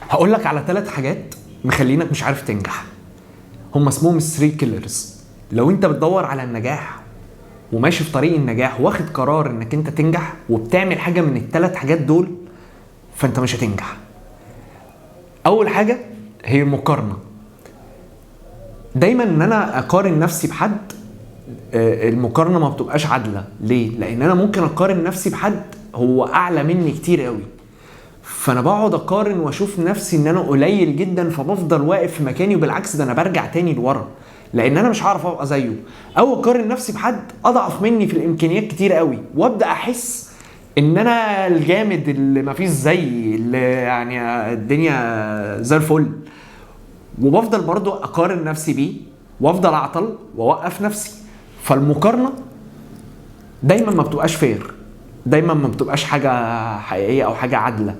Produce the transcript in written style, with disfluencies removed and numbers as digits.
هقول لك على 3 حاجات مخلينك مش عارف تنجح. هم اسمهم 3 كيلرز. لو انت بتدور على النجاح وماشي في طريق النجاح واخد قرار انك انت تنجح وبتعمل حاجه من ال3 حاجات دول، فانت مش هتنجح. اول حاجه هي المقارنه. دايما ان انا اقارن نفسي بحد، المقارنه ما بتبقاش عادله. ليه؟ لان انا ممكن اقارن نفسي بحد هو اعلى مني كتير قوي، فانا بقعد اقارن واشوف نفسي ان انا قليل جدا، فبفضل واقف في مكاني، وبالعكس ده انا برجع تاني لورا لان انا مش هعرف ابقى زيه. او اقارن نفسي بحد اضعف مني في الامكانيات كتير قوي، وابدا احس ان انا الجامد اللي مفيش زيي، اللي يعني الدنيا زي الفل، وبفضل برضو اقارن نفسي بيه وافضل اعطل واوقف نفسي. فالمقارنه دايما ما بتبقاش فير، دايما ما بتبقاش حاجه حقيقيه او حاجه عادله.